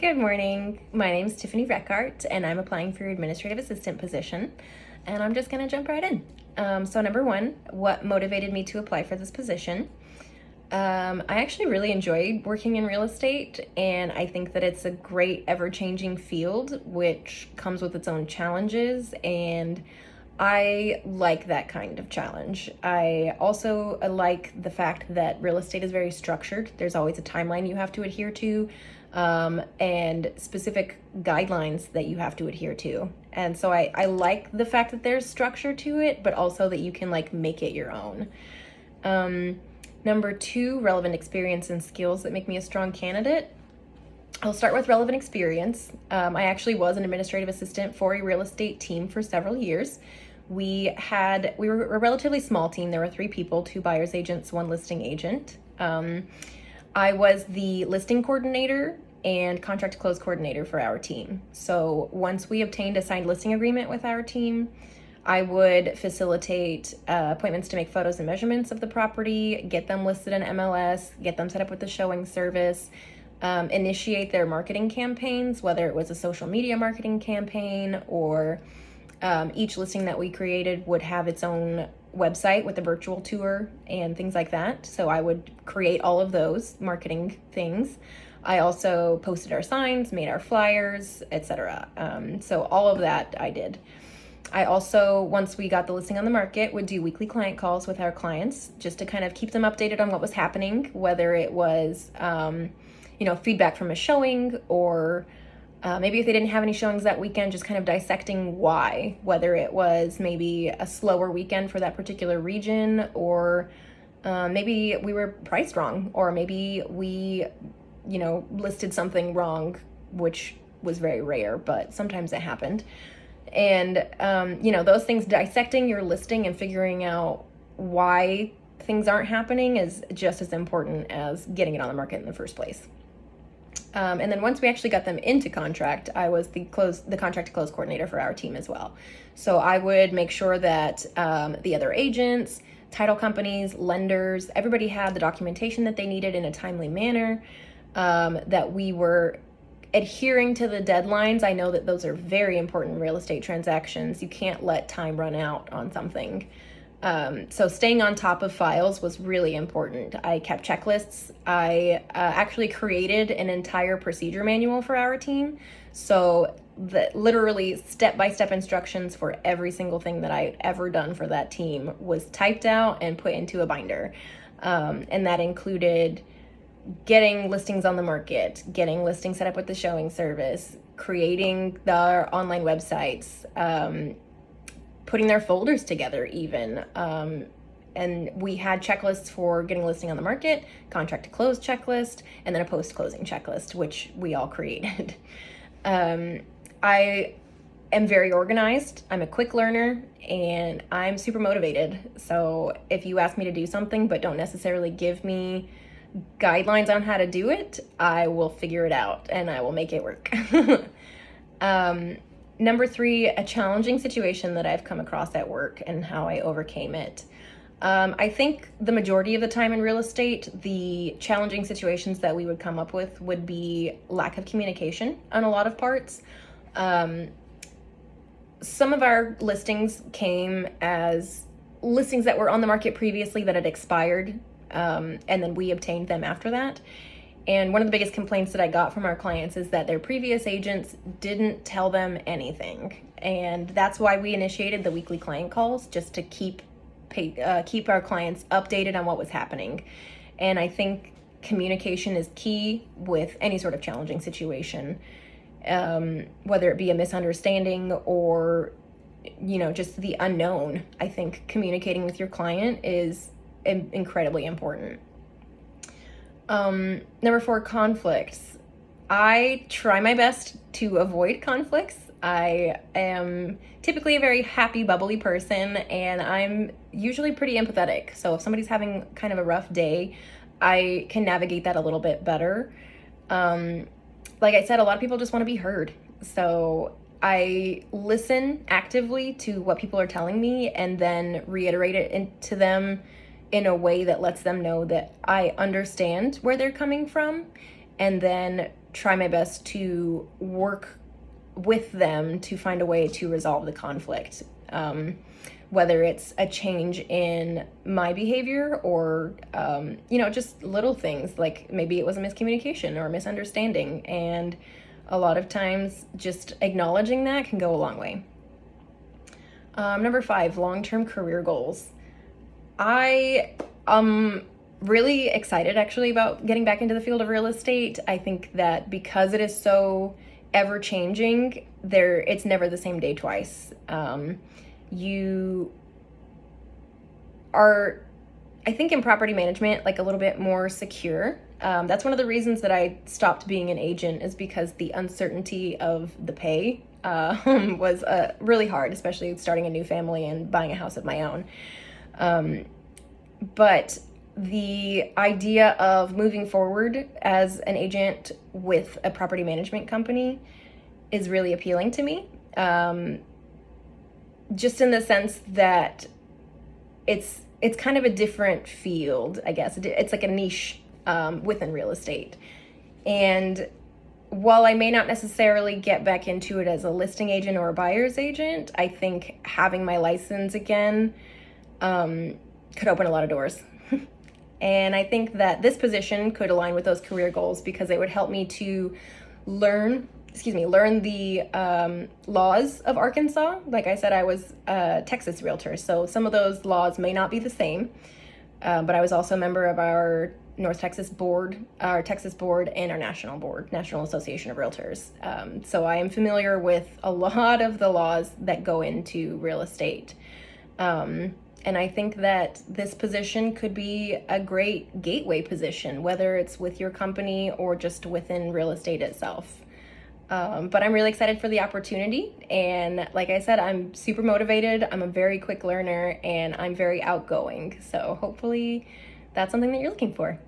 Good morning. My name is Tiffany Reckart, and I'm applying for your administrative assistant position. And I'm just going to jump right in. So, number one, what motivated me to apply for this position? I actually really enjoyed working in real estate, and I think that it's a great, ever changing field, which comes with its own challenges. And I like that kind of challenge. I also like the fact that real estate is very structured. There's always a timeline you have to adhere to, and specific guidelines that you have to adhere to. And so I like the fact that there's structure to it, but also that you can like make it your own. Number two, relevant experience and skills that make me a strong candidate. I'll start with relevant experience. I actually was an administrative assistant for a real estate team for several years. We were a relatively small team. There were 3 people, 2 buyer's agents, 1 listing agent. I was the listing coordinator and contract close coordinator for our team. So once we obtained a signed listing agreement with our team, I would facilitate appointments to make photos and measurements of the property, get them listed in MLS, get them set up with the showing service, initiate their marketing campaigns, whether it was a social media marketing campaign or each listing that we created would have its own website with a virtual tour and things like that. So I would create all of those marketing things. I also posted our signs, made our flyers, etc. So all of that I did. I also, once we got the listing on the market, would do weekly client calls with our clients just to kind of keep them updated on what was happening, whether it was, feedback from a showing or maybe if they didn't have any showings that weekend, just kind of dissecting why, whether it was maybe a slower weekend for that particular region or maybe we were priced wrong or maybe we, listed something wrong, which was very rare, but sometimes it happened. And, those things, dissecting your listing and figuring out why things aren't happening is just as important as getting it on the market in the first place. And then once we actually got them into contract, I was the contract to close coordinator for our team as well. So I would make sure that the other agents, title companies, lenders, everybody had the documentation that they needed in a timely manner, that we were adhering to the deadlines. I know that those are very important in real estate transactions. You can't let time run out on something. So staying on top of files was really important. I kept checklists. I actually created an entire procedure manual for our team. So that literally step-by-step instructions for every single thing that I had ever done for that team was typed out and put into a binder. And that included getting listings on the market, getting listings set up with the showing service, creating their online websites, putting their folders together even. And we had checklists for getting a listing on the market, contract to close checklist, and then a post-closing checklist, which we all created. I am very organized. I'm a quick learner and I'm super motivated. So if you ask me to do something but don't necessarily give me guidelines on how to do it, I will figure it out and I will make it work. Number 3, a challenging situation that I've come across at work and how I overcame it. I think the majority of the time in real estate, the challenging situations that we would come up with would be lack of communication on a lot of parts. Some of our listings came as listings that were on the market previously that had expired, and then we obtained them after that. And one of the biggest complaints that I got from our clients is that their previous agents didn't tell them anything. And that's why we initiated the weekly client calls, just to keep our clients updated on what was happening. And I think communication is key with any sort of challenging situation, whether it be a misunderstanding or, just the unknown. I think communicating with your client is incredibly important. Number 4, conflicts. I try my best to avoid conflicts. I am typically a very happy, bubbly person, and I'm usually pretty empathetic. So if somebody's having kind of a rough day, I can navigate that a little bit better. Like I said, a lot of people just want to be heard. So I listen actively to what people are telling me and then reiterate it to them in a way that lets them know that I understand where they're coming from, and then try my best to work with them to find a way to resolve the conflict. Whether it's a change in my behavior or, just little things like maybe it was a miscommunication or a misunderstanding. And a lot of times just acknowledging that can go a long way. Number 5, long-term career goals. I am really excited actually about getting back into the field of real estate. I think that because it is so ever-changing, it's never the same day twice. You are, I think, in property management, like a little bit more secure. That's one of the reasons that I stopped being an agent, is because the uncertainty of the pay was really hard, especially starting a new family and buying a house of my own. But the idea of moving forward as an agent with a property management company is really appealing to me. Just in the sense that it's kind of a different field, I guess. It's like a niche within real estate. And while I may not necessarily get back into it as a listing agent or a buyer's agent, I think having my license again could open a lot of doors. And I think that this position could align with those career goals because it would help me to learn the laws of Arkansas. Like I said, I was a Texas realtor, so some of those laws may not be the same. But I was also a member of our North Texas board, our Texas board, and our national board, National Association of Realtors. So I am familiar with a lot of the laws that go into real estate. And I think that this position could be a great gateway position, whether it's with your company or just within real estate itself. But I'm really excited for the opportunity. And like I said, I'm super motivated. I'm a very quick learner and I'm very outgoing. So hopefully that's something that you're looking for.